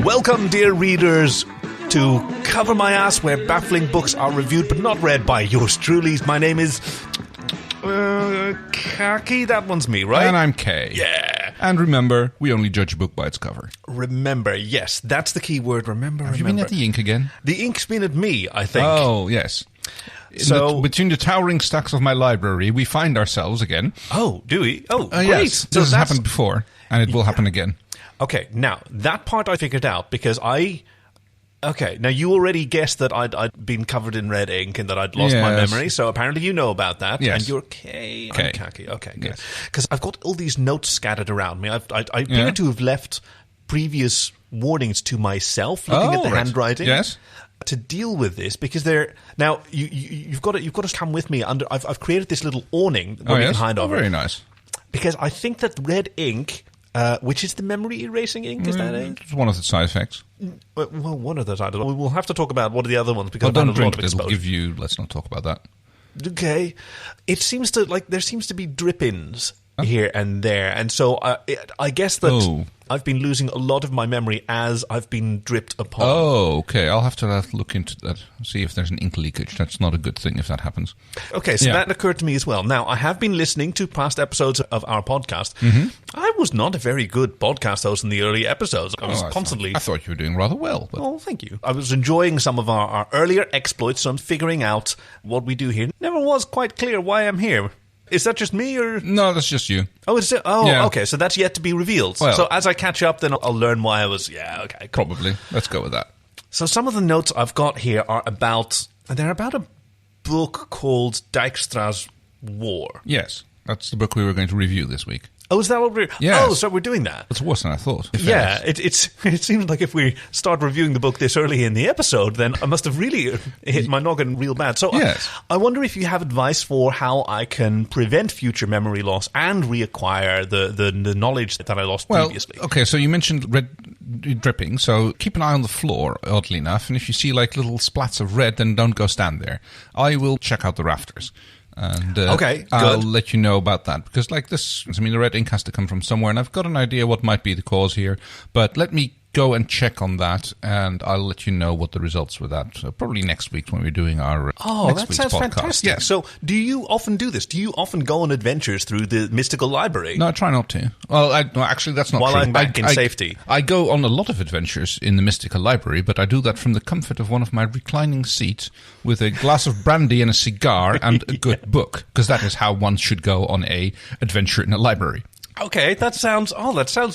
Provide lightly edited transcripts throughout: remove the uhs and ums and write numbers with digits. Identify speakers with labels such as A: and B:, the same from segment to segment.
A: Welcome, dear readers, to Cover My Ass, where baffling books are reviewed but not read by yours truly. My name is... Khaki? That one's me, right?
B: And I'm Kay.
A: Yeah.
B: And remember, we only judge a book by its cover.
A: Remember, yes, that's the key word, remember.
B: Have you been at the ink again?
A: The ink's been at me, I think.
B: Oh, yes. Between the towering stacks of my library, we find ourselves again.
A: Oh, do we? Oh, great.
B: Yes. This has happened before, and it will happen again.
A: Okay, now, that part I figured out because Okay, now you already guessed that I'd been covered in red ink and that I'd lost my memory, so apparently you know about that.
B: Yes.
A: And you're Kay. I'm Khaki. Okay, good. Because I've got all these notes scattered around me. I appear to have left previous warnings to myself, looking at the handwriting.
B: Yes.
A: To deal with this, because they're now you've got to come with me under. I've created this little awning where we can hide over.
B: Very nice.
A: Because I think that red ink, which is the memory erasing ink, is that ink?
B: It's one of the side effects.
A: Well, one of those I don't know. We'll have to talk about what are the other ones because
B: don't
A: I've had a lot
B: drink
A: of
B: it.
A: exposure.
B: It'll give you. Let's not talk about that.
A: Okay, it seems to there seems to be drip-ins here and there, and so I guess that I've been losing a lot of my memory as I've been dripped upon.
B: Oh, okay. I'll have to look into that, see if there's an ink leakage. That's not a good thing if that happens.
A: Okay, so that occurred to me as well. Now, I have been listening to past episodes of our podcast. I was not a very good podcast host in the early episodes. I was constantly...
B: I thought you were doing rather well. But...
A: Oh, thank you. I was enjoying some of our earlier exploits, so I'm figuring out what we do here. Never was quite clear why I'm here. Is that just me, or...?
B: No, that's just you.
A: Oh, it's okay, so that's yet to be revealed.
B: Well,
A: so as I catch up, then I'll learn why I was... Yeah, okay, cool.
B: Probably. Let's go with that.
A: So some of the notes I've got here are about... They're about a book called Dykstra's War.
B: Yes, that's the book we were going to review this week.
A: Oh, is that what we're...
B: Yes.
A: Oh, so we're doing that.
B: It's worse than I thought.
A: Yeah, it seems like if we start reviewing the book this early in the episode, then I must have really hit my noggin real bad. So
B: yes.
A: I wonder if you have advice for how I can prevent future memory loss and reacquire the knowledge that I lost previously.
B: Okay, so you mentioned red dripping, so keep an eye on the floor, oddly enough, and if you see like little splats of red, then don't go stand there. I will check out the rafters. And I'll let you know about that, because like this, I mean, the red ink has to come from somewhere, and I've got an idea what might be the cause here, but let me go and check on that, and I'll let you know what the results were that. So probably next week when we're doing our next week's
A: sounds
B: podcast.
A: Fantastic.
B: Yeah.
A: So do you often do this? Do you often go on adventures through the mystical library?
B: No, I try not to. Well, actually, that's not true.
A: While I'm back in safety.
B: I go on a lot of adventures in the mystical library, but I do that from the comfort of one of my reclining seats with a glass of brandy and a cigar and a good book, because that is how one should go on a adventure in a library.
A: Okay, that sounds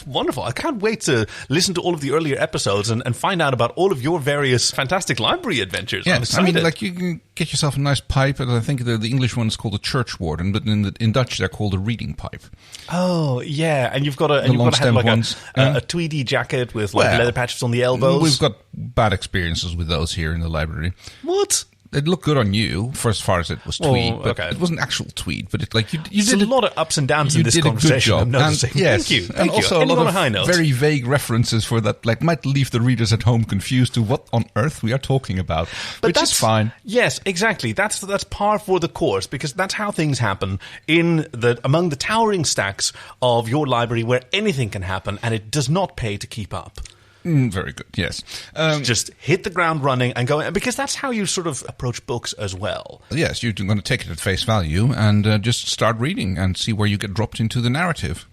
A: wonderful. I can't wait to listen to all of the earlier episodes and find out about all of your various fantastic library adventures.
B: Yes, I mean, like you can get yourself a nice pipe, and I think the English one is called a church warden, but in Dutch they're called a reading pipe.
A: Oh, yeah, and you've got to have like a tweedy jacket with like leather patches on the elbows.
B: We've got bad experiences with those here in the library.
A: What?
B: It looked good on you for as far as it was tweed, but it wasn't actual tweed. But it like you did
A: a lot of ups and downs in this conversation. I'm noticing.
B: Yes,
A: thank you.
B: And also a lot of very vague references for that, like might leave the readers at home confused to what on earth we are talking about, which is fine.
A: Yes, exactly. That's par for the course, because that's how things happen among the towering stacks of your library, where anything can happen, and it does not pay to keep up.
B: Very good, yes.
A: Just hit the ground running and go, because that's how you sort of approach books as well.
B: Yes, you're going to take it at face value and just start reading and see where you get dropped into the narrative.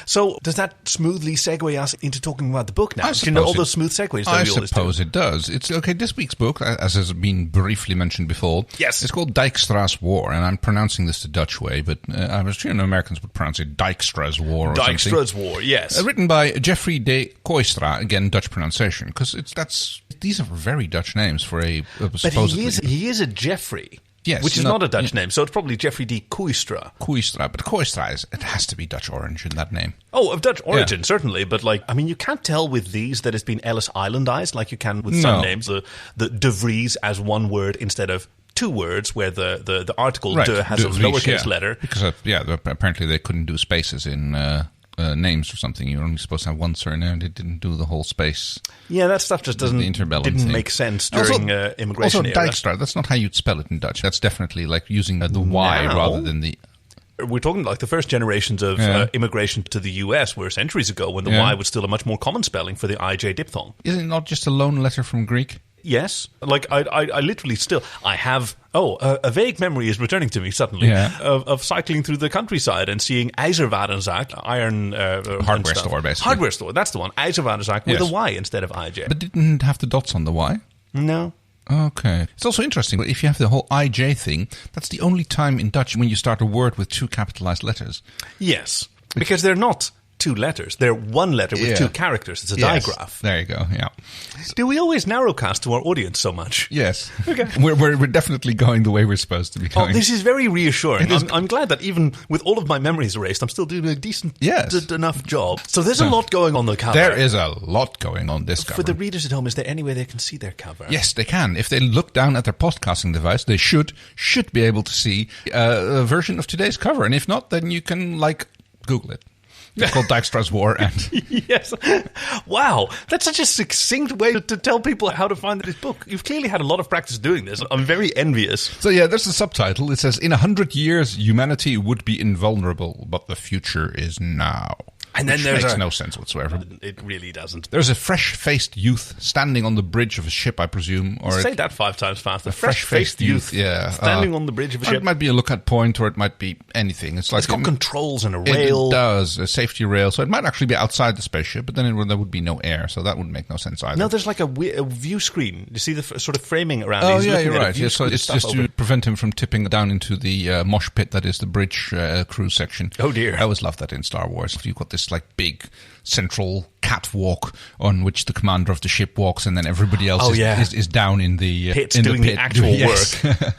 A: So, does that smoothly segue us into talking about the book now? Do you know all those smooth segues that we always do?
B: I suppose it does. It's okay. This week's book, as has been briefly mentioned before, it's called Dykstra's War, and I'm pronouncing this the Dutch way, but I was sure Americans would pronounce it Dykstra's War or something.
A: Dykstra's War, yes.
B: Written by Jeffery de Kooistra, again, Dutch pronunciation, because these are very Dutch names for a supposedly...
A: But he is a Jeffery.
B: Yes,
A: which is not a Dutch name, so it's probably Jeffery de Kooistra.
B: Kooistra, but Kooistra it has to be Dutch origin, that name.
A: Oh, of Dutch origin, certainly, but you can't tell with these that it's been Ellis Islandized like you can with some names. The De Vries as one word instead of two words, where the article de has a lowercase letter.
B: Because, apparently they couldn't do spaces in... names or something. You're only supposed to have one surname. They didn't do the whole space.
A: Yeah, that stuff just didn't make sense during immigration
B: era. Also, Dykstra, that's not how you'd spell it in Dutch. That's definitely like using the Y rather than the...
A: We're talking like the first generations of immigration to the US were centuries ago when the Y was still a much more common spelling for the IJ diphthong.
B: Isn't it not just a loan letter from Greek?
A: Yes. Like, I literally still... I have... a vague memory is returning to me suddenly of cycling through the countryside and seeing IJzerwarenzaak, iron...
B: hardware store, basically.
A: Hardware store, that's the one. IJzerwarenzaak with a Y instead of IJ.
B: But didn't have the dots on the Y?
A: No.
B: Okay. It's also interesting, if you have the whole IJ thing, that's the only time in Dutch when you start a word with two capitalized letters.
A: Yes. Because they're not... two letters. They're one letter with two characters. It's a digraph.
B: There you go, yeah.
A: Do we always narrowcast to our audience so much?
B: Yes.
A: Okay.
B: We're definitely going the way we're supposed to be going.
A: This is very reassuring. I'm glad that even with all of my memories erased, I'm still doing a decent enough job. So there's a lot going on the cover.
B: There is a lot going on this cover.
A: For the readers at home, is there any way they can see their cover?
B: Yes, they can. If they look down at their podcasting device, they should be able to see a version of today's cover. And if not, then you can, Google it. It's called Dykstra's War. And
A: yes. Wow. That's such a succinct way to tell people how to find this book. You've clearly had a lot of practice doing this. I'm very envious.
B: So there's a subtitle. It says, in 100 years, humanity would be invulnerable, but the future is now.
A: And then
B: which makes no sense whatsoever.
A: It really doesn't.
B: There's a fresh-faced youth standing on the bridge of a ship, I presume. Or
A: say that 5 times faster. A fresh-faced youth standing on the bridge of a ship.
B: It might be a lookout point, or it might be anything. It's
A: got controls and a rail.
B: It does, a safety rail. So it might actually be outside the spaceship, but then there would be no air, so that would make no sense either.
A: No, there's like a view screen. You see the sort of framing around it.
B: Oh, yeah, you're right. So it's just to prevent him from tipping down into the mosh pit that is the bridge crew section.
A: Oh, dear.
B: I always love that in Star Wars. You've got this big central catwalk on which the commander of the ship walks, and then everybody else is down in the
A: pits
B: in
A: doing
B: the pit.
A: The actual work.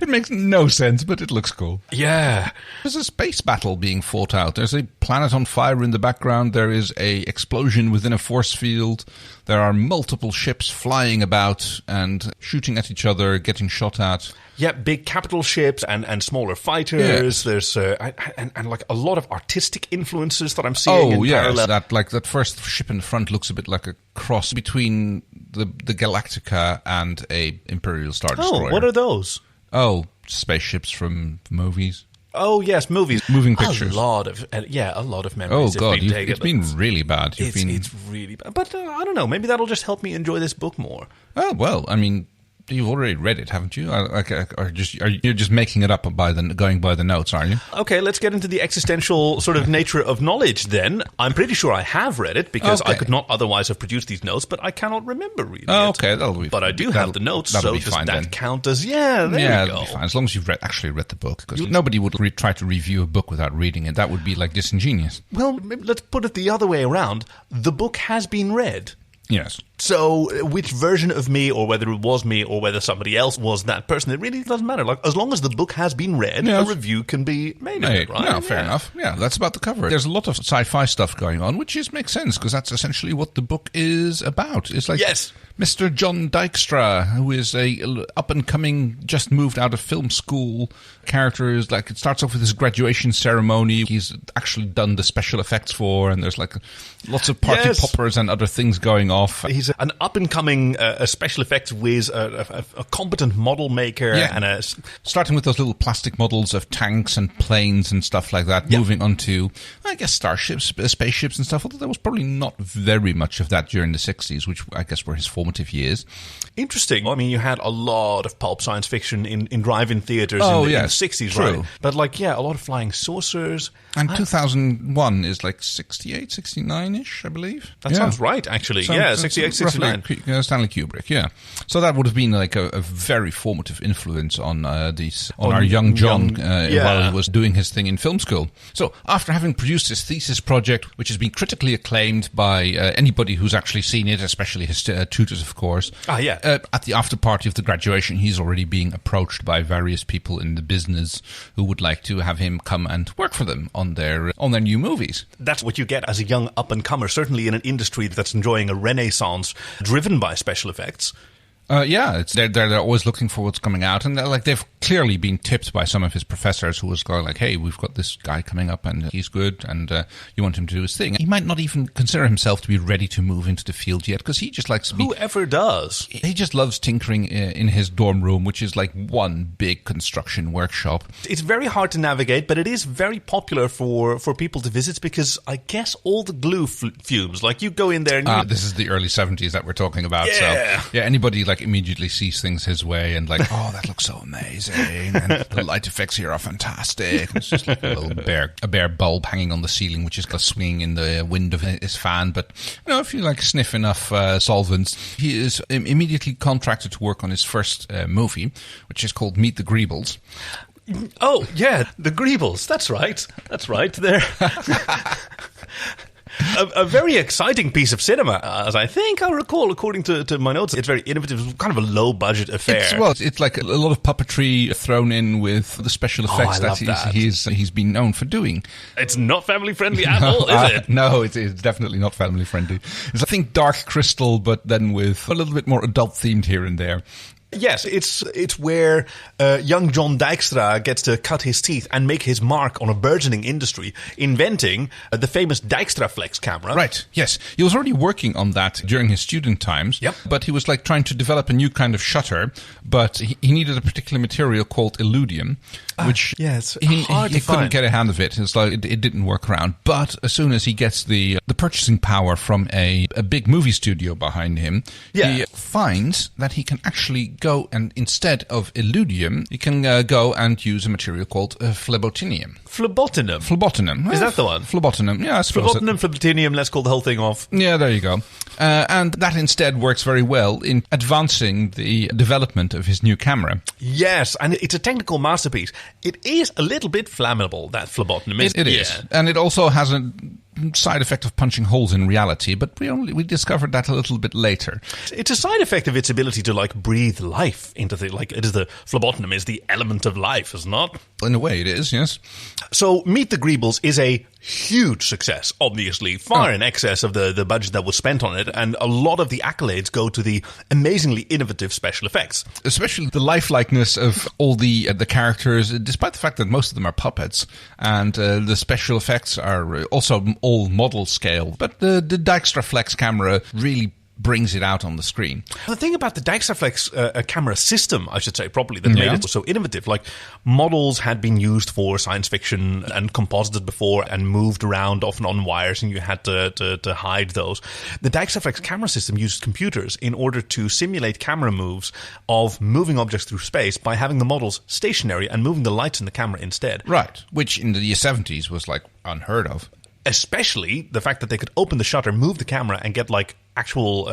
B: It makes no sense, but it looks cool.
A: Yeah.
B: There's a space battle being fought out. There's a planet on fire in the background. There is a explosion within a force field. There are multiple ships flying about and shooting at each other, getting shot at.
A: Yeah, big capital ships and smaller fighters. Yeah. There's and a lot of artistic influences that I'm seeing in parallel.
B: That first ship in the front looks a bit like a cross between the Galactica and a Imperial Star Destroyer.
A: Oh, what are those?
B: Oh, spaceships from movies.
A: Oh, yes, movies.
B: Moving pictures.
A: A lot of memories.
B: Oh, God, it's been really bad.
A: It's really bad. But I don't know, maybe that'll just help me enjoy this book more.
B: Oh, well, I mean... You've already read it, haven't you? You're just making it up going by the notes, are you?
A: Okay, let's get into the existential sort of nature of knowledge then. I'm pretty sure I have read it because I could not otherwise have produced these notes, but I cannot remember reading it.
B: Okay, that'll be fine.
A: But I do have the notes, so does that count as... Yeah, there you go.
B: That'll be fine, as long as you've actually read the book. Because nobody would try to review a book without reading it. That would be disingenuous.
A: Well, let's put it the other way around. The book has been read.
B: Yes.
A: So which version of me, or whether it was me, or whether somebody else was that person, it really doesn't matter. As long as the book has been read, a review can be made of it, right?
B: No, fair enough. Yeah, that's about the cover. There's a lot of sci-fi stuff going on, which makes sense, because that's essentially what the book is about. It's
A: yes.
B: Mr. John Dykstra, who is a up-and-coming, just moved out of film school character. Is it starts off with his graduation ceremony. He's actually done the special effects for, and there's lots of party poppers and other things going off.
A: He's an up-and-coming special effects whiz, a competent model maker.
B: Yeah. Starting with those little plastic models of tanks and planes and stuff like that, moving on to, I guess, starships, spaceships and stuff, although there was probably not very much of that during the 60s, which I guess were his formative years.
A: Interesting. I mean, you had a lot of pulp science fiction in drive-in theaters in the 60s,
B: true.
A: Right? But a lot of flying saucers.
B: And 2001 is 68, 69-ish, I believe.
A: That sounds right, actually. 68, 69.
B: Stanley Kubrick, yeah. So that would have been a very formative influence on our young John while he was doing his thing in film school. So after having produced his thesis project, which has been critically acclaimed by anybody who's actually seen it, especially his tutors, of course. At the after party of the graduation, he's already being approached by various people in the business who would like to have him come and work for them on their new movies.
A: That's what you get as a young up-and-comer, certainly in an industry that's enjoying a renaissance driven by special effects.
B: They're always looking for what's coming out, and they've clearly been tipped by some of his professors who was going like, hey, we've got this guy coming up and he's good, and you want him to do his thing. He might not even consider himself to be ready to move into the field yet, because he just likes to be...
A: Whoever does.
B: He just loves tinkering in his dorm room, which is like one big construction workshop.
A: It's very hard to navigate, but it is very popular for people to visit, because I guess all the glue fumes, like you go in there and...
B: This is the early 70s that we're talking about,
A: yeah.
B: So... Yeah, anybody like immediately sees things his way and like, oh, that looks so amazing, and the light effects here are fantastic. It's just like a bare bulb hanging on the ceiling, which is swinging in the wind of his fan. But if you like sniff enough solvents, he is immediately contracted to work on his first movie, which is called Meet the Greebles.
A: Oh yeah, the Greebles. That's right. There. A very exciting piece of cinema, as I think I recall, according to my notes. It's very innovative. It's kind of a low-budget affair.
B: It's like a lot of puppetry thrown in with the special effects that he's been known for doing.
A: It's not family-friendly at all, is it?
B: No, it's definitely not family-friendly. It's, I think, Dark Crystal, but then with a little bit more adult-themed here and there.
A: Yes, it's where young John Dykstra gets to cut his teeth and make his mark on a burgeoning industry, inventing the famous Dykstra Flex camera.
B: Right, yes. He was already working on that during his student times,
A: yep.
B: But he was like trying to develop a new kind of shutter, but he needed a particular material called illudium, which
A: he
B: couldn't get a hand of it. It's like it didn't work around. But as soon as he gets the purchasing power from a big movie studio behind him, he finds that he can actually go and instead of illudium, you can go and use a material called phlebotinum.
A: Phlebotinum? Is that the one?
B: Phlebotinum, yeah.
A: Phlebotinum, phlebotinum, let's call the whole thing off.
B: Yeah, there you go. And that instead works very well in advancing the development of his new camera.
A: Yes, and it's a technical masterpiece. It is a little bit flammable, that phlebotinum.
B: It is. And it also has a side effect of punching holes in reality, but we discovered that a little bit later.
A: It's a side effect of its ability to like breathe life into the phlebotinum is the element of life, is not?
B: In a way, it is, yes.
A: So Meet the Greebles is a huge success, obviously, far in excess of the budget that was spent on it, and a lot of the accolades go to the amazingly innovative special effects.
B: Especially the lifelikeness of all the characters, despite the fact that most of them are puppets, and the special effects are also all model scale. But the Dykstra Flex camera really brings it out on the screen.
A: The thing about the Dykstra Flex camera system, I should say properly, that made it so innovative, like models had been used for science fiction and composited before and moved around often on wires, and you had to hide those. The Dykstra Flex camera system used computers in order to simulate camera moves of moving objects through space by having the models stationary and moving the lights in the camera instead.
B: Right, which in the 70s was like unheard of.
A: Especially the fact that they could open the shutter, move the camera, and get like actual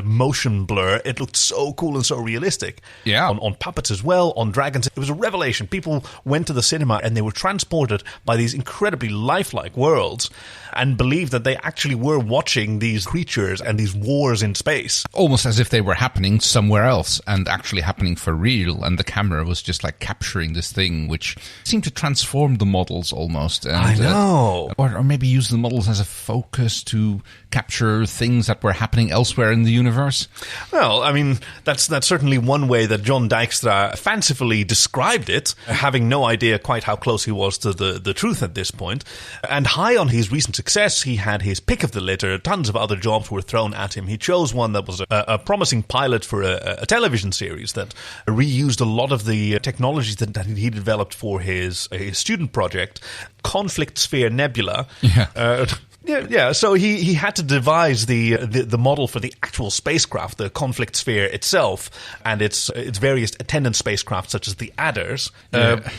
A: motion blur. It looked so cool and so realistic.
B: Yeah.
A: On puppets as well, on dragons. It was a revelation. People went to the cinema and they were transported by these incredibly lifelike worlds and believed that they actually were watching these creatures and these wars in space.
B: Almost as if they were happening somewhere else and actually happening for real, and the camera was just like capturing this thing, which seemed to transform the models almost. And,
A: I know.
B: Or maybe use the models as a focus to capture things that were happening elsewhere in the universe.
A: Well, I mean, that's certainly one way that John Dykstra fancifully described it, having no idea quite how close he was to the truth at this point. And high on his recent success, he had his pick of the litter. Tons of other jobs were thrown at him. He chose one that was a promising pilot for a television series that reused a lot of the technologies that he developed for his student project, Conflict Sphere Nebula.
B: Yeah.
A: Yeah. So he had to devise the model for the actual spacecraft, the Conflict Sphere itself, and its various attendant spacecraft, such as the Adders.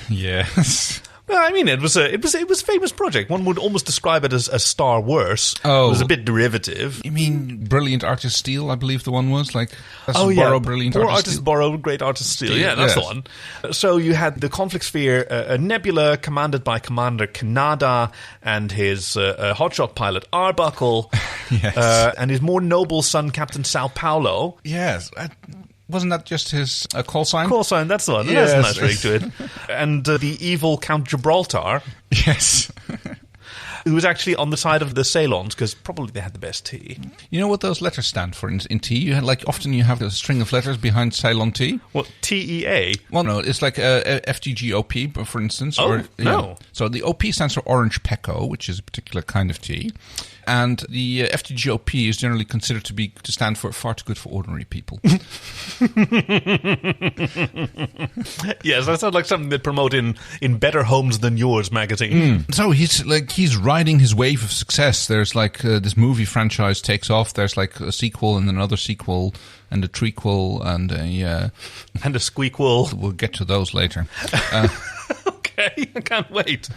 B: Yes.
A: Well, I mean, it was a famous project. One would almost describe it as Star Wars.
B: Oh,
A: it was a bit derivative.
B: You mean Brilliant Artist Steel? I believe the one was like.
A: Borrow
B: Brilliant
A: Poor
B: Artist
A: Steel. Borrow Great Artist Steel. Yeah, that's the one. So you had the Conflict Sphere, a nebula commanded by Commander Kanada and his hotshot pilot Arbuckle,
B: yes,
A: and his more noble son Captain Sao Paulo.
B: Yes. Wasn't that just his call sign?
A: Call sign, that's the one.
B: Yes.
A: That's a nice ring to it. And the evil Count Gibraltar.
B: Yes.
A: who was actually on the side of the Ceylons, because probably they had the best tea.
B: You know what those letters stand for in tea? You had, often you have a string of letters behind Ceylon tea.
A: What, TEA?
B: Well, no, it's like FGGOP, for instance.
A: Oh, no.
B: So the OP stands for Orange Pekoe, which is a particular kind of tea. And the FGGOP is generally considered to stand for far too good for ordinary people.
A: Yes, that sounds like something they promote in Better Homes Than Yours magazine.
B: So he's riding his wave of success. There's this movie franchise takes off. There's a sequel and another sequel and a trequel and a
A: squeakquel.
B: We'll get to those later.
A: Okay, I can't wait.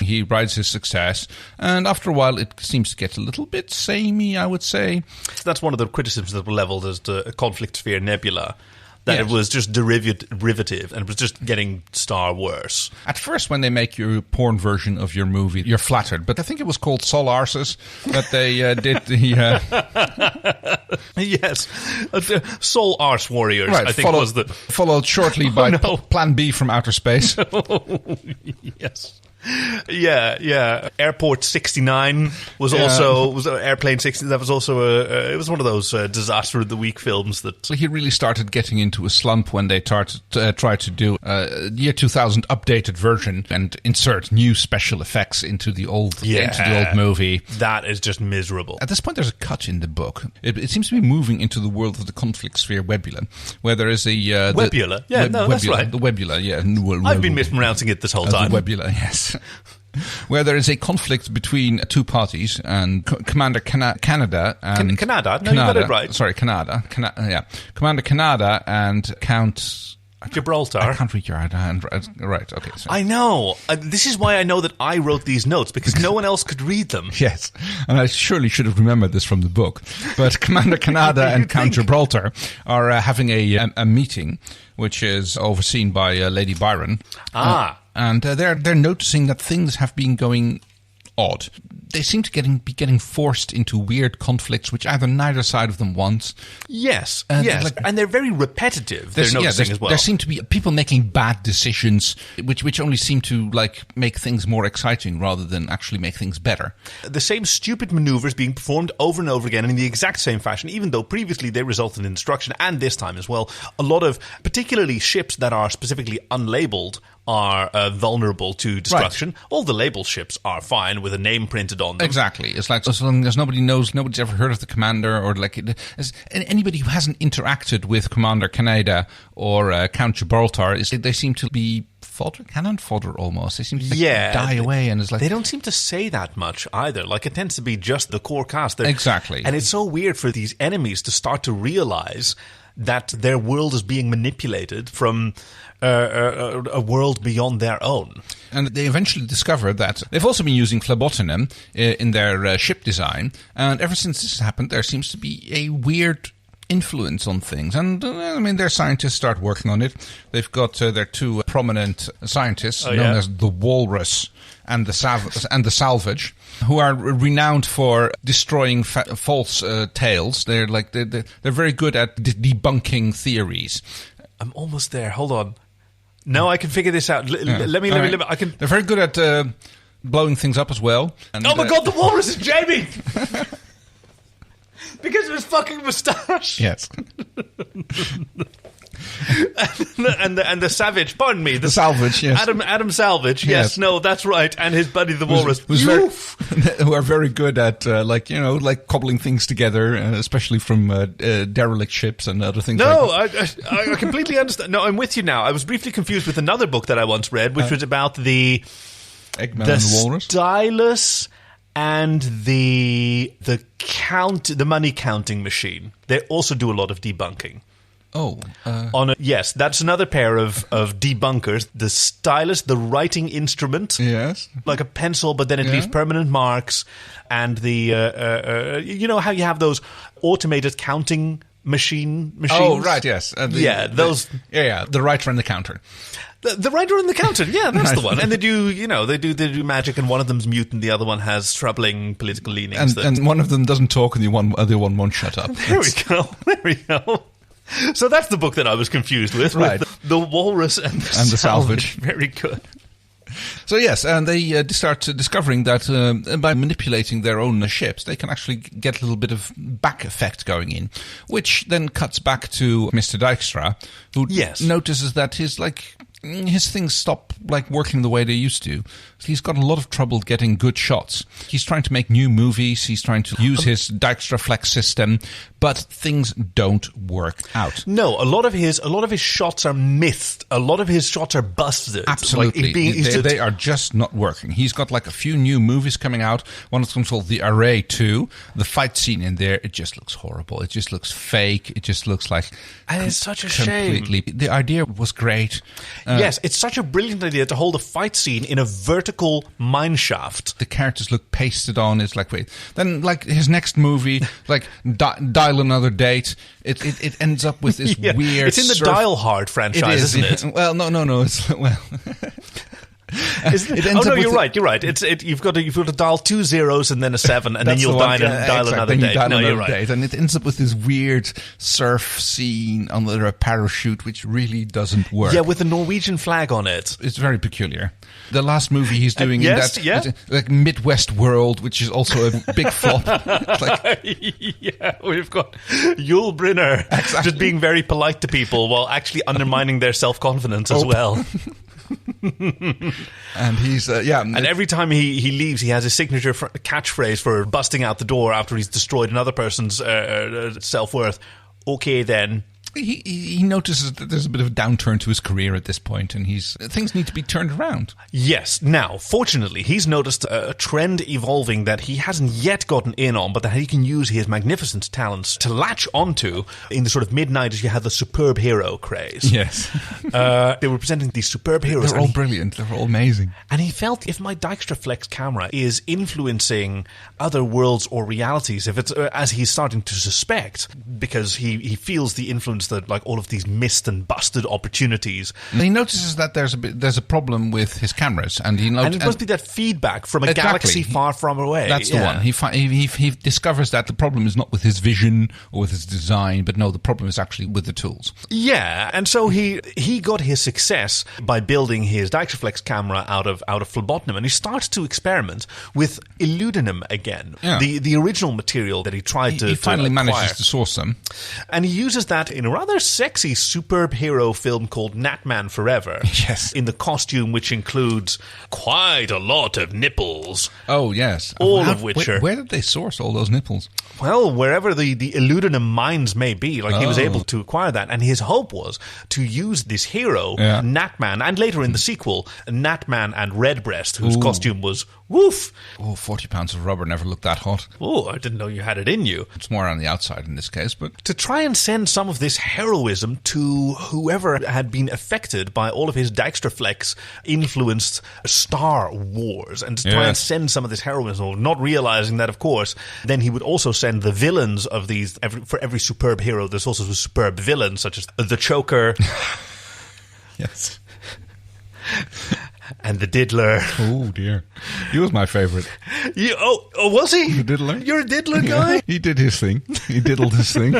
B: He rides his success, and after a while it seems to get a little bit samey, I would say.
A: That's one of the criticisms that were levelled as the Conflict Sphere Nebula. That It was just derivative, and it was just getting worse.
B: At first, when they make your porn version of your movie, you're flattered. But I think it was called Sol Arses that they did the...
A: Yes. Soul Arse Warriors,
B: right,
A: I think was the...
B: Followed shortly by Plan B from Outer Space.
A: Yes. Yeah. Airport 69 was Airplane 60. That was also it was one of those disaster of the week films that.
B: So he really started getting into a slump when they tried to do year 2000 updated version and insert new special effects into the old movie.
A: That is just miserable.
B: At this point, there's a cut in the book. It seems to be moving into the world of the Conflict Sphere Webula, where there is a
A: Webula. That's right.
B: The Webula. Yeah,
A: I've been mispronouncing it this whole time.
B: The Webula, yes. Where there is a conflict between two parties, and Commander Canada and...
A: Canada? No, you got it right.
B: Sorry, Canada. Commander Canada and Count...
A: Gibraltar.
B: I can't read your hand. Right, okay. Sorry.
A: I know. This is why I know that I wrote these notes, because no one else could read them.
B: Yes, and I surely should have remembered this from the book. But Commander Canada and Count Gibraltar are having a meeting, which is overseen by Lady Byron. And they're noticing that things have been going odd. They seem to be getting forced into weird conflicts, which either neither side of them wants.
A: Yes, and they're very repetitive. They're noticing as well.
B: There seem to be people making bad decisions, which only seem to make things more exciting rather than actually make things better.
A: The same stupid maneuvers being performed over and over again in the exact same fashion, even though previously they resulted in destruction, and this time as well, a lot of particularly ships that are specifically unlabeled are vulnerable to destruction. Right. All the label ships are fine with a name printed on them.
B: Exactly. It's like as long as nobody knows, nobody's ever heard of the commander, or anybody who hasn't interacted with Commander Canada or Count Gibraltar, they seem to be cannon fodder almost. They seem to die away, and it's like
A: they don't seem to say that much either. Like, it tends to be just the core cast.
B: Exactly.
A: And it's so weird for these enemies to start to realize that their world is being manipulated from a world beyond their own.
B: And they eventually discover that they've also been using phlebotinum in their ship design, and ever since this happened, there seems to be a weird influence on things. And their scientists start working on it. They've got their two prominent scientists known as the Walrus and the Salvage, who are renowned for destroying false tales. They're very good at debunking theories.
A: I'm almost there. Hold on. No, I can figure this out. Let me. I can.
B: They're very good at blowing things up as well.
A: And, oh my God, the Walrus is Jamie. Because of his fucking moustache.
B: Yes.
A: and the Savage, pardon me.
B: The Salvage, yes.
A: Adam Salvage, yes. No, that's right. And his buddy, the Walrus.
B: Who are very good at, cobbling things together, especially from derelict ships and other things like that.
A: No, I completely understand. No, I'm with you now. I was briefly confused with another book that I once read, which was about the
B: Eggman and the Walrus?
A: Stylus and the money counting machine. They also do a lot of debunking.
B: Oh.
A: Yes, that's another pair of debunkers. The stylus, the writing instrument.
B: Yes.
A: Like a pencil, but then it leaves permanent marks. And the, you know how you have those automated counting machines?
B: Oh, right, yes.
A: The
B: writer and the counter.
A: The writer and the counter, yeah, that's the one. And they do magic, and one of them's mutant, the other one has troubling political leanings.
B: And one of them doesn't talk, and the other one won't shut up.
A: There we go. So that's the book that I was confused with.
B: Right.
A: With the Walrus and the Salvage. Very good.
B: So yes, and they start discovering that by manipulating their own ships, they can actually get a little bit of back effect going in, which then cuts back to Mr. Dykstra, who notices that his things stop working the way they used to. He's got a lot of trouble getting good shots. He's trying to make new movies. He's trying to use his Dykstra Flex system, but things don't work out.
A: No, a lot of his shots are missed. A lot of his shots are busted.
B: Absolutely, they are just not working. He's got a few new movies coming out. One of them called The Array 2. The fight scene in there, it just looks horrible. It just looks fake. It just looks like
A: and it's such a shame.
B: The idea was great.
A: Yes, it's such a brilliant idea to hold a fight scene in a vertical mine shaft.
B: The characters look pasted on. It's wait. Then, his next movie, Dial Another Date, it ends up with this weird...
A: It's in the Dial Hard franchise, isn't it?
B: Well, no. It's, well...
A: You're right. You've got to dial 2 zeros and then a 7, and then you'll dial another date. No, you're right.
B: And it ends up with this weird surf scene under a parachute, which really doesn't work.
A: Yeah, with the Norwegian flag on it.
B: It's very peculiar. The last movie he's doing Midwest World, which is also a big flop.
A: We've got Yul Brynner just being very polite to people while actually undermining their self-confidence as well.
B: And he's
A: and every time he leaves, he has his signature catchphrase for busting out the door after he's destroyed another person's self-worth. Okay, then.
B: He notices that there's a bit of a downturn to his career at this point, and things need to be turned around.
A: Yes. Now, fortunately, he's noticed a trend evolving that he hasn't yet gotten in on, but that he can use his magnificent talents to latch onto. In the sort of mid-90s, you had the superb hero craze.
B: Yes.
A: They were presenting these superb heroes.
B: They're all brilliant. They're all amazing.
A: And he felt, if my Dykstra Flex camera is influencing other worlds or realities, if it's as he's starting to suspect, because he feels the influence that all of these missed and busted opportunities.
B: And he notices that there's a problem with his cameras, and it
A: must be that feedback from a galaxy far away.
B: That's the one. He discovers that the problem is not with his vision or with his design, but no, the problem is actually with the tools.
A: Yeah, and so he got his success by building his Dykstra Flex camera out of phlebotinum, and he starts to experiment with illudinum again, the original material that he tried to.
B: He finally manages to source some,
A: and he uses that in a rather sexy superb hero film called Natman Forever.
B: Yes.
A: In the costume, which includes quite a lot of nipples.
B: Oh, yes.
A: All of which are...
B: Where did they source all those nipples?
A: Well, wherever the illudinum mines may be. He was able to acquire that. And his hope was to use this hero, Natman, and later in the sequel, Natman and Redbreast, whose costume was... Woof!
B: Oh, 40 pounds of rubber never looked that hot.
A: Oh, I didn't know you had it in you.
B: It's more on the outside in this case, but...
A: To try and send some of this heroism to whoever had been affected by all of his Dykstra Flex influenced Star Wars, and to try and send some of this heroism, not realizing that, of course, then he would also send the villains of these... For every superb hero, there's also a superb villain, such as the Choker.
B: Yes.
A: And the Diddler.
B: Oh, dear. He was my favourite.
A: Oh, was he?
B: The Diddler?
A: You're a Diddler guy?
B: Yeah, he did his thing. He diddled his thing.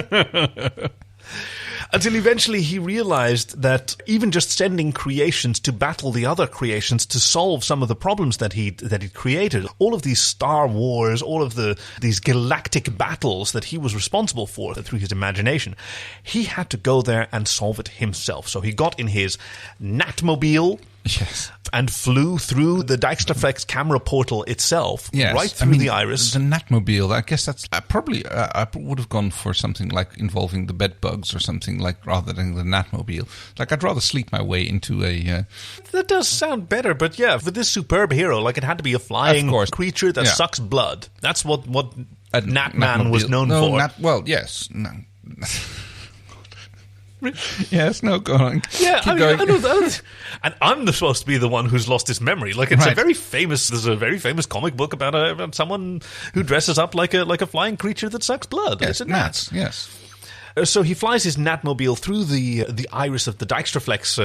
A: Until eventually he realized that even just sending creations to battle the other creations to solve some of the problems that he'd created, all of these Star Wars, all of these galactic battles that he was responsible for through his imagination, he had to go there and solve it himself. So he got in his Natmobile.
B: Yes.
A: And flew through the Dykstra Flex camera portal itself, right through the iris.
B: The Natmobile, I guess that's probably, I would have gone for something involving the bed bugs or something rather than the Natmobile. I'd rather sleep my way into a...
A: That does sound better, but yeah, for this superb hero, it had to be a flying creature that sucks blood. That's what Natman was known for.
B: Well, yes. No. Yes, no, go on.
A: Yeah, I know. And I'm supposed to be the one who's lost his memory. It's a very famous. There's a very famous comic book about someone who dresses up like a flying creature that sucks blood.
B: Yes, gnats. Yes.
A: So he flies his Natmobile through the iris of the Dykstra Flex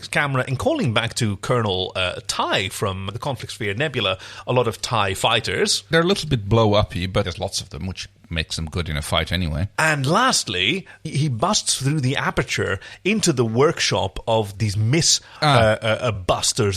A: camera and calling back to Colonel Tai from the Conflict Sphere Nebula, a lot of TIE fighters.
B: They're a little bit blow-uppy, but there's lots of them, which makes them good in a fight anyway.
A: And lastly, he busts through the aperture into the workshop of these busters,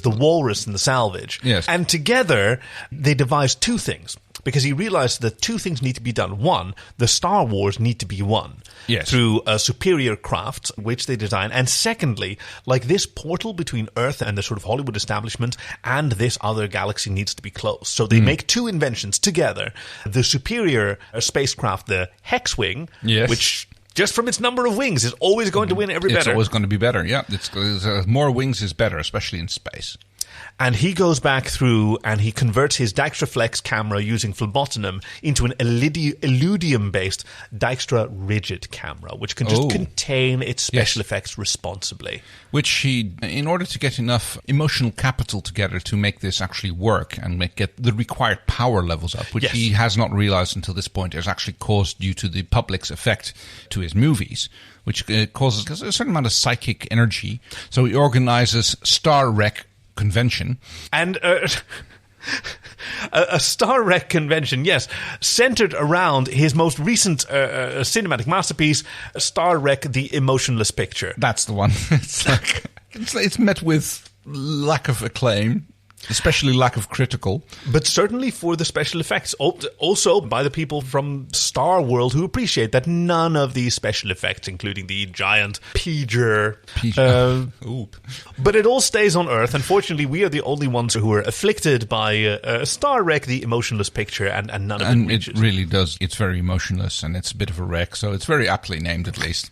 A: the Walrus and the Salvage.
B: Yes.
A: And together, they devise two things. Because he realized that two things need to be done. One, the Star Wars need to be won.
B: Yes.
A: Through a superior craft, which they design. And secondly, like this portal between Earth and the sort of Hollywood establishment and this other galaxy needs to be closed. So they make two inventions together. The superior spacecraft, the Hex-Wing, which just from its number of wings is always going to win better.
B: It's always going to be better, yeah. More wings is better, especially in space.
A: And he goes back through and he converts his Dykstra Flex camera using phlebotinum into an Illudium-based Dykstra Rigid camera, which can just contain its special effects responsibly.
B: Which he, in order to get enough emotional capital together to make this actually work and get the required power levels up, which he has not realized until this point is actually caused due to the public's effect to his movies, which causes a certain amount of psychic energy. So he organizes Star Wreck convention.
A: And a Star Wreck convention, yes, centered around his most recent cinematic masterpiece, Star Wreck: The Emotionless Picture.
B: That's the one. It's met with lack of acclaim. Especially lack of critical.
A: But certainly for the special effects. Also by the people from Star World who appreciate that none of these special effects, including the giant Pager. But it all stays on Earth. Unfortunately, we are the only ones who are afflicted by Star Wreck, the Emotionless Picture, and none of it reaches.
B: It really does. It's very emotionless, and it's a bit of a wreck, so it's very aptly named, at least.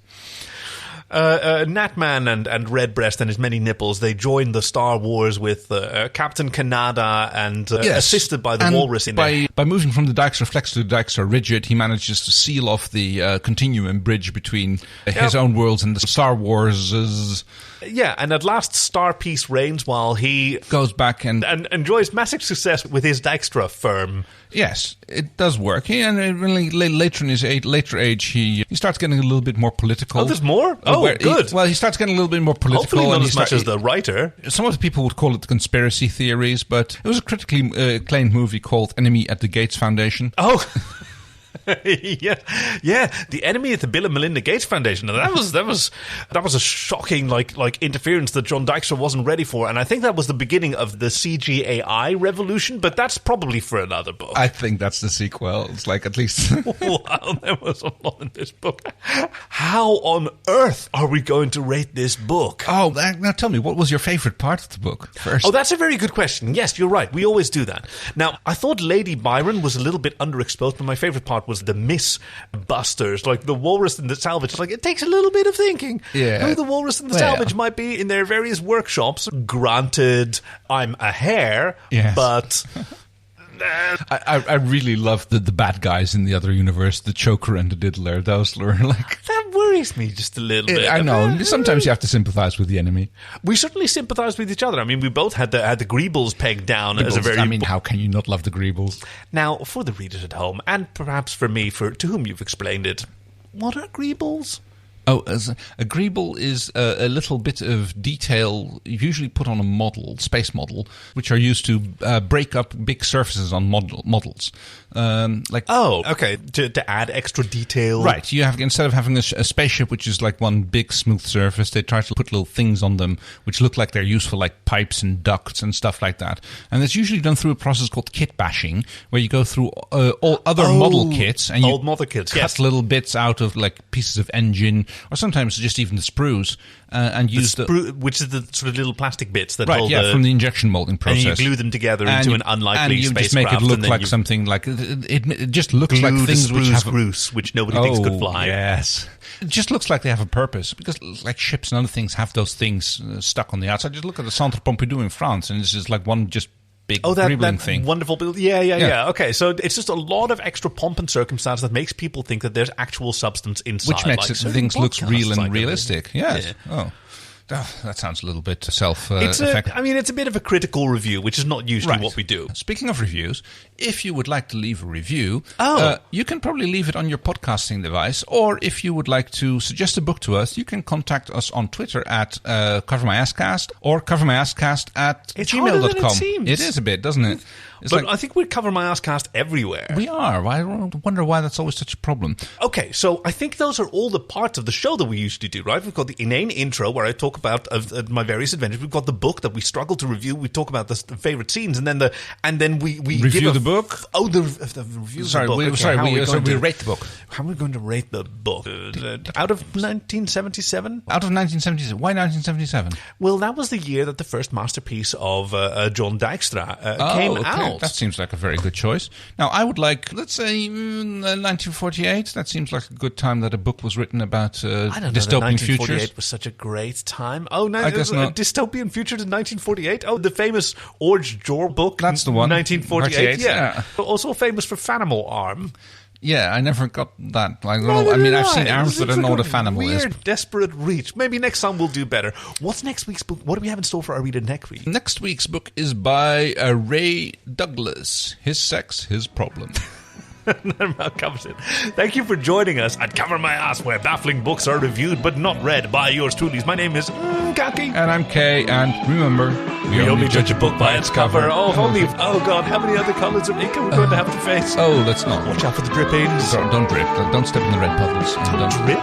A: Natman and Redbreast and his many nipples, they join the Star Wars with Captain Kanada and assisted by the Walrus in there.
B: By moving from the Dykstra Flex to the Dykstra Rigid, he manages to seal off the continuum bridge between his own worlds and the Star Wars'.
A: Yeah, and at last Star Peace reigns while he
B: goes back and
A: enjoys massive success with his Dykstra firm.
B: Yes, it does work. And really, later in his later age, he starts getting a little bit more political.
A: Oh, there's more? Good.
B: He starts getting a little bit more political.
A: Hopefully not as much as the writer.
B: Some of the people would call it conspiracy theories, but it was a critically acclaimed movie called Enemy at the Gates Foundation.
A: Oh, yeah, the Enemy at the Bill and Melinda Gates Foundation. That was a shocking like interference that John Dykstra wasn't ready for, and I think that was the beginning of the CGAI revolution. But that's probably for another book.
B: I think that's the sequel. It's like at least.
A: Wow, there was a lot in this book. How on earth are we going to rate this book?
B: Oh, now tell me, what was your favorite part of the book first?
A: Oh, that's a very good question. Yes, you're right. We always do that. Now, I thought Lady Byron was a little bit underexposed, but my favorite part was the Miss Busters, like the Walrus and the Salvage. Like, it takes a little bit of thinking who the Walrus and the Salvage might be in their various workshops. Granted, I'm a hare, but
B: I really love the bad guys in the other universe, the Choker and the Diddler. Those were like...
A: That worries me just a little bit.
B: I know. Sometimes you have to sympathize with the enemy.
A: We certainly sympathize with each other. I mean, we both had the Greebles pegged down as a very...
B: I mean, how can you not love the Greebles?
A: Now, for the readers at home, and perhaps for me, to whom you've explained it, what are Greebles?
B: Oh, a Greeble is a little bit of detail usually put on a space model, which are used to break up big surfaces on models.
A: To add extra detail.
B: Right. You have, instead of having a spaceship, which is like one big smooth surface, they try to put little things on them which look like they're useful, like pipes and ducts and stuff like that. And it's usually done through a process called kit bashing, where you go through all other model kits and you cut little bits out of like pieces of engine, or sometimes just even the sprues, and use
A: which is the sort of little plastic bits that
B: hold from the injection molding process.
A: And you glue them together into an unlikely spacecraft.
B: And you just make it look like something like it just looks like things which have
A: which nobody thinks could fly.
B: Yes, it just looks like they have a purpose, because like ships and other things have those things stuck on the outside. Just look at the Centre Pompidou in France, and it's just like one just big that
A: thing. Wonderful build. Yeah. Okay, so it's just a lot of extra pomp and circumstance that makes people think that there's actual substance inside.
B: Which makes things look real and realistic. Yes. Yeah. Oh. That sounds a little bit self-effective.
A: It's a bit of a critical review, which is not usually what we do.
B: Speaking of reviews, if you would like to leave a review, you can probably leave it on your podcasting device, or if you would like to suggest a book to us, you can contact us on Twitter at CoverMyAssCast or CoverMyAssCast@gmail.com. It is a bit, doesn't it?
A: But I think we cover my Asscast everywhere.
B: We are. I wonder why that's always such a problem.
A: Okay, so I think those are all the parts of the show that we usually do, right? We've got the inane intro where I talk about my various adventures. We've got the book that we struggle to review. We talk about the favorite scenes, and then we
B: review the book.
A: Oh, the review.
B: Sorry,
A: the book.
B: We rate the book.
A: How are we going to rate the book? Out of 1977.
B: Out of 1977. Why 1977?
A: Well, that was the year that the first masterpiece of John Dykstra came out.
B: That seems like a very good choice. Now, I would like, let's say, 1948. That seems like a good time that a book was written about dystopian futures.
A: 1948 was such a great time. Oh, I guess not. Dystopian futures in 1948? Oh, the famous Orge Jor book.
B: That's the one.
A: 1948, yeah. Also famous for Fanimal Arm.
B: Yeah, I never got that. I've seen arms, but I don't know what a Fanimal is.
A: Weird, desperate reach. Maybe next time we'll do better. What's next week's book? What do we have in store for our reader next week?
B: Next week's book is by Ray Douglas. His Sex, His Problem.
A: That about covers it. Thank you for joining us at Cover My Ass, where baffling books are reviewed but not read by yours truly. My name is Kaki.
B: And I'm Kay, and remember,
A: we only judge a book by its cover. Oh God, how many other colours of ink are we going to have to face?
B: Oh, let's not.
A: Watch out for the drippings.
B: Don't drip. Don't step in the red puddles.
A: Don't drip?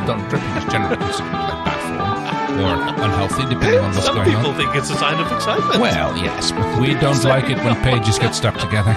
B: Don't drip is generally considered like bad form. Or unhealthy, depending on what's going on.
A: Some people think it's a sign of excitement.
B: Well, yes, but we don't like it when pages get stuck together.